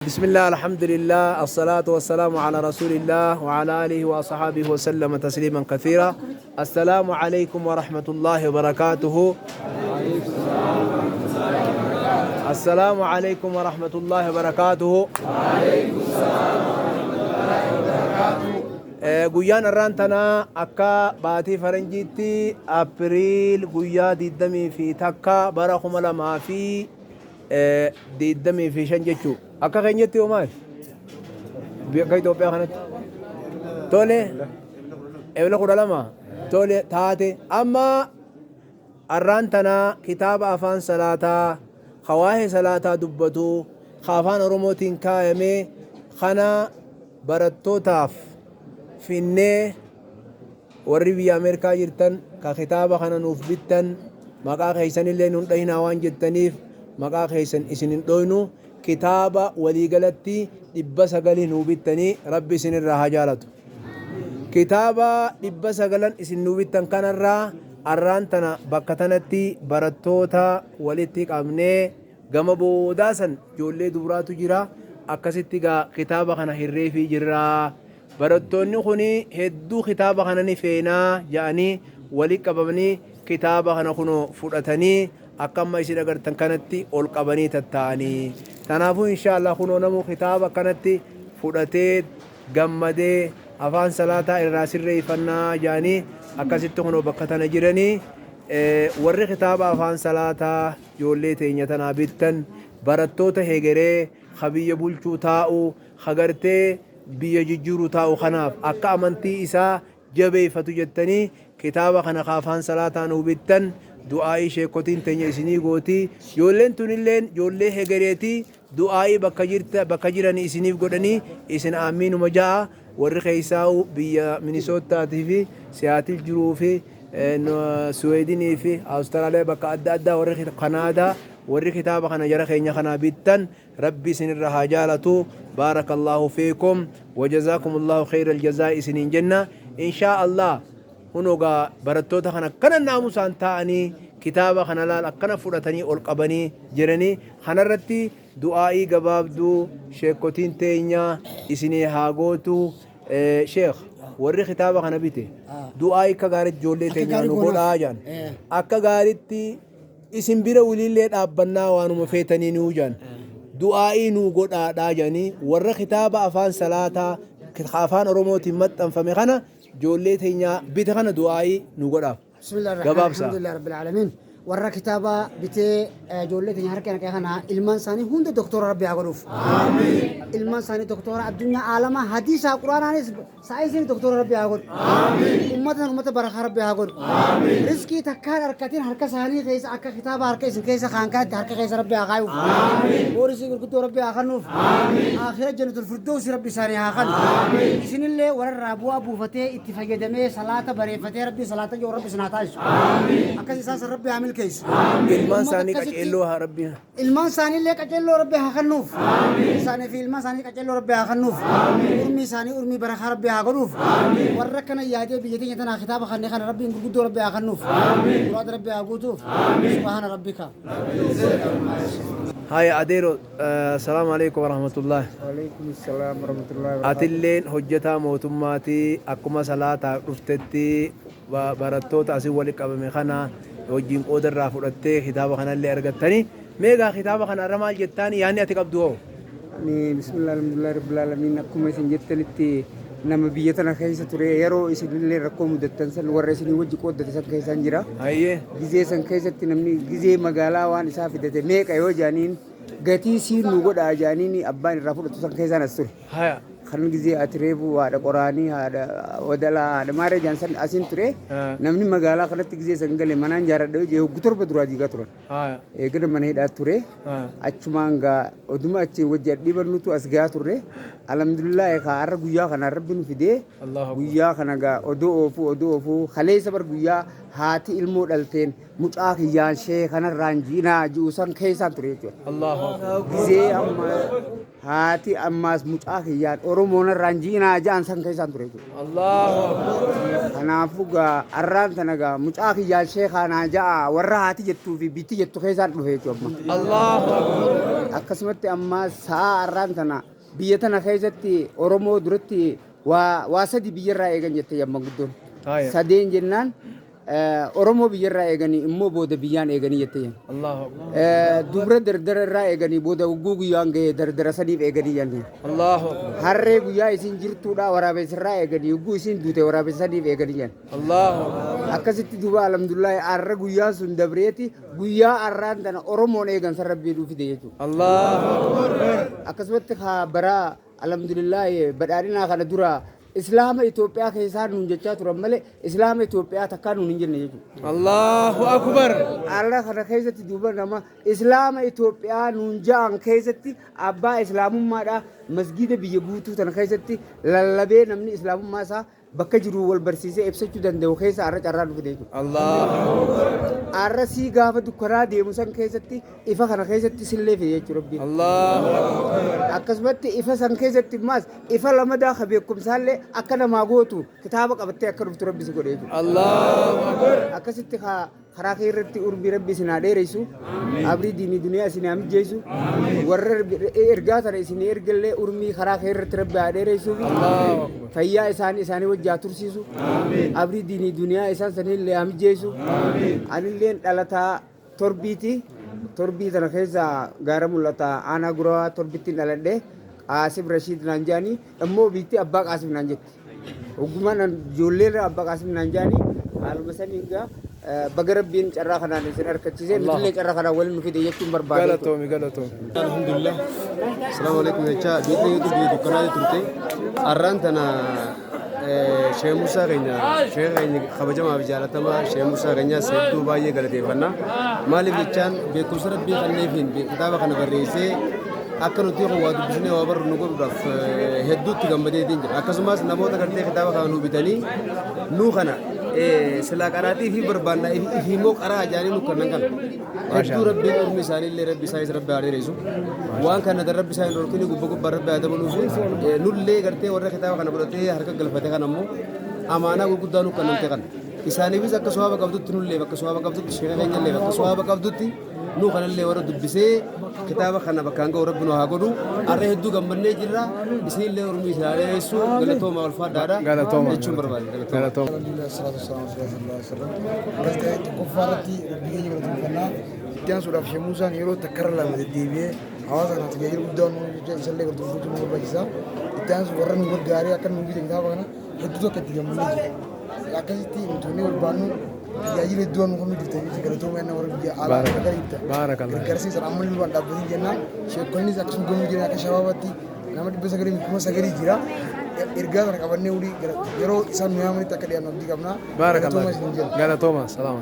بسم الله الحمد لله الصلاة والسلام على رسول الله وعلى آله وصحابه وسلم تسليما كثيرا. السلام عليكم ورحمة الله وبركاته. السلام عليكم ورحمة الله وبركاته. guyyaan irraantanaa akka baatii faranjiitti April guyyaa 22 bara 2025 jechuu akka keenyatti hoomaal akka Itoophiyaa kanatti tole ebla 12 tole taate amma irraantanaa kitaaba afaan salaataa khawaahe salaataa dubbatu afaan oromootiin kaayame kana barattootaaf finnee warri biyya Ameerikaa jirtan ka kitaaba kana nuuf bittan maqaa keessanillee nun dhahinaa waan jettaniif maqaa keessan isin hin dhoynu kitaaba waliigalatti 900 nuu bittanii rabbi isinirraa haa jaalatu. Kitaaba 900 isin nuu bittan kanarraa arraan tana bakka tanatti barattoota walitti qabnee gama boodaasan ijoollee dubaraatu jira akkasitti gaa kitaaba kana hirreefii jirraa. barattoonni kuni hedduu kitaaba kana ni feenaa jedhanii walitti qabamanii kitaaba kana kuno fudhatanii akkamma isin agartan kanatti ol qabanii tatta'anii. Kanaafuu inshallah kuno namu kitaaba kanatti fudhatee gammadee afaan salaataa irraa sirreeffannaa jedhanii akkasitti kuno bakka tana jiranii warri kitaaba afaan salaataa ijoollee teenya tanaa bittan barattoota hegeree habiyya bulchuu taa'u hagartee biyya jijjiiru taa'u kanaaf akka amantii isaa jabeeffatu jettanii kitaaba kana afaan salaataa nuu bittan du'aa'ii sheekotiin teenya isinii gootii ijoolleen tunilleen ijoollee hegereetii du'aa'ii bakka jiranii isiniif godhanii isin aamiinuma ja'a warri keessaa'u biyya Minisoottaatii fi Siyaatiil jiruu fi Suweedinii fi Awustiraaliyaa bakka adda addaa warri Kanaadaa warri kitaaba kana jara keenya kana bittan rabbi isinirra haa jaalatu. بارك الله فيكم وجزاكم الله خير الجزاء سنين جنة إن شاء الله هنوغا برتوتا خنا كنا ناموسان تاني كتابة خنا لا كنا فرتني ألقبني جرني خنا رتي دعائي جباب دو شيكوتين تينيا إسني هاغوتو شيخ وري كتابة خنا بيتي دعائي كغارت جولي تينيا نقول آجان أكا غارتي اسم بيرا وليلة أبنا وانو مفيتني نوجان du'aa'ii nuu godhaadhaa jedhanii warra kitaaba afaan salaataa afaan oromootiin maxxanfame kana ijoollee teenya bite kana du'aa'ii nuu godhaaf. Bismillahir Alhamdulillah Rabbil Alamin. warra kitaaba bitee ijoollee teenya harka kana ilmaan isaanii hunda doktora rabbi haa godhuuf. Amiin. Ilmaan isaanii doktora addunyaa aalama hadiisa quraanaanis saayinsii doktora rabbi haa godhu. Amiin. Ummata barakaa rabbi haa godhu. Amiin. Riskii takkaan harkatiin harka isaanii keessa akka kitaaba harka isin keessa kaankaatti harka keessa rabbi haa kaayuuf. Amiin. Boorisii gurguddoo rabbi haa kennuuf. Amiin. Aakhira jannatul firdawsi rabbi isaanii haa kennu. Amiin. Isinillee warra bu'aa buufatee itti fayyadamee salaata bareeffatee rabbi salaata yoo rabbi isin haa taasisu. Amiin. Akkas isaan rabbi haa milkeessu. ilmaan isaanii qaceelloo haa rabbi ilmaan isaanii illee qaceelloo rabbi haa kennuuf isaanii fi ilmaan isaanii qaceelloo rabbi haa kennuuf urmii isaanii urmii barakaa rabbi haa godhuuf warra kana yaadee biyya teenya tanaa kitaaba kanneen kana rabbiin gurguddoo rabbi haa kennuuf muraada rabbi haa guutuuf subhaana rabbika. هاي أديرو السلام عليكم ورحمة الله. وعليكم السلام ورحمة الله وبركاته. أتلين حجتا موتماتي أكما صلاة رفتتي براتو تاسي ولك أبا مخانا وجين قدر رافورتي خطابة خانا اللي أرغتاني ميغا خطابة خانا رمال جتاني يعني أتقبدوه. بسم الله الحمد لله رب العالمين أكما سنجتنتي nama biyya tana keessa ture yeroo isinillee rakkoo mudattan san warra isinii wajji qooddate san keessaan jira. Gizee san keessatti namni gizee magaalaa waan isaa fidate meeqa yoo jaaniin gatii siin nu godhaa jaaniin abbaan irraa fudhatu san keessaan as ture. Kan gizee ati reefu haadha qoraanii haadha wadalaa haadha maaree jaan san asiin ture namni magaalaa kanatti gizee san galee manaan jaaradha jee hoggu torba duraa diigaa turan. Eegana mana hidhaa ture achumaan gaa oduma achi wajji dhiibannutu as gaa turre. Alhamdulillah har'a guyyaa kana rabbi nu fidee guyyaa kana gaa odoo oofuu kaleessa bar guyyaa haati ilmoo dhalteen mucaa kiyyaan shee kanarraan jiinaa ji'u san keessaan ture jechuudha. Gizee amma haati ammaas mucaa kiyyaan Oromoon irraan jiinaa ja'an san keessaan ture jechuudha. Allahu akbar. Kanaafuu gaa arraan tana gaa mucaa kiyyaan sheekaanaa ja'a warra haati jettuu fi bitti jettu keessaan dhufe jechuudha. Allahu akbar. Akkasumatti ammaas sa'a arraan tana biyya tana keessatti Oromoo duratti waa sadi biyyarraa eegan jette yamma guddoon. Sadeen jennaan Oromoo biyyarraa eeganii immoo booda biyyaan eeganii jette yan. Allahu akbar. Dubra dardara irraa eeganii booda ugguu guyyaan ga'ee dardara sadiif eeganii yan. Allahu akbar. Harree guyyaa isin jirtuudha waraabessa irraa eeganii ugguu isin duute waraabessa sadiif eeganii yan. Allahu akbar. Akkasitti duuba alhamdulillah arra guyyaan sun dabreeti guyyaa arraan tana Oromoon eegan san rabbii dhuufite jechuudha. Allahu akbar. Akkasumatti bara alhamdulillah badhaadhinaa kana dura Islaama Itoophiyaa keessaa nuun jechaa turan malee Islaama Itoophiyaa takkaa nuun hin jenne jechuudha. Allahu akbar. Arra kana keessatti duuba nama Islaama Itoophiyaa nuun ja'an keessatti abbaa Islaamummaadhaa masgiida biyya guutuu tana keessatti lallabee namni Islaamummaa isaa bakka jiru wal barsiisee ibsachuu danda'u keessa arra carraa dhufe jechuudha. Allahu akbar. Arra sii gaafa dukkanaa deemu san keessatti ifa kana keessatti sillee fide jechuudha rabbi. Allahu akbar. Akkasumatti ifa san keessatti maas ifa lamadaa ka beekumsaallee akka namaa gootu kitaaba qabattee akka dhuftu rabbi si godhe jechuudha. Allahu akbar. Akkasitti karaa kee irratti urbii rabbi isin haa dheeressu abrii diinii duniyaa isin haa mijeessu warra ergaa tana isin ergallee urmii karaa kee irratti rabbi haa dheeressu fayyaa isaanii wajjaa tursiisu abrii diinii duniyaa isaan sanillee haa mijeessu anilleen dhalataa torbii tana keessa gaara mul'ata aanaa guraa torbittiin dhaladhe Qaasib Rashiid naan jaanii immoo biitti abbaa Qaasib naan jetti ogummaan ijoolleen abbaa Qaasib naan jaanii haaluma saniin gaa baga rabbiin carraa kanaan isin harkachiisee nutillee carraa kanaan waliin nu fide jechuun barbaade. Galatoomi. Alhamdulillah. Assalamu alaikum jecha biitee yuutuubii dukkanaa turte arraan tana Sheekh Musaa keenya Sheekh keenya kabajamaa fi jaalatamaa Sheekh Musaa keenya hedduu baay'ee galateeffanna. Maaliif jechaan beekumsa rabbii kanneefiin kitaaba kana barreessee akka nuti waa dubbisnee waa barru nu godhuudhaaf hedduutti gammadeetiin jira. Akkasumas namoota gartee kitaaba kana nu bitanii nuu kana silaa qaraatii fi barbaannaa fi immoo qaraa ajaa'anii nu kennan kana. Hedduu rabbiin ormi isaaniillee rabbi isaanis rabbi haa dheeressu. Waan kana darabbi isaanii dhorkini gubbaa rabbi haa dabaluu fi nullee gartee warra kitaaba kana godhatee harka galfate kana immoo amaanaa gurguddaa nu kennamte kana. Isaaniifis akka sohaaba qabdutti nullee bakka sohaaba qabdutti sheekha keenyallee bakka sohaaba qabdutti nu kanallee warra dubbisee kitaaba kana bakkaan ga'u rabbi nu haa godhu arra hedduu gammannee jirra isinillee ormi isaa dheeressu galatooma ulfaadhaadha jechuun barbaade. Ittiaan suudhaaf Sheekh Musaan yeroo takkarra lama deddeebi'ee hawaasa kana tajaajila guddaa nu isallee gartuufachuu nu barbaachisa. Ittiaan sun warra nu gargaaree akka nu bite kitaaba kana hedduu akka itti gammannee jira. Akkasitti nuti barbaannu tajaajila hedduu nu kennu jirtan galatooma yana warra biyya alaa akka gariitta. Gargaarsiisan ammallee waan dhaabbatanii jennaan sheekonnis akkasuma goonuu jiran akka shabaabaatti nama 900 jira. Ergaa kana qabannee yeroo isaan nu yaamanitti akka dhiyaannu abdii qabna. Galatooma. Salaam.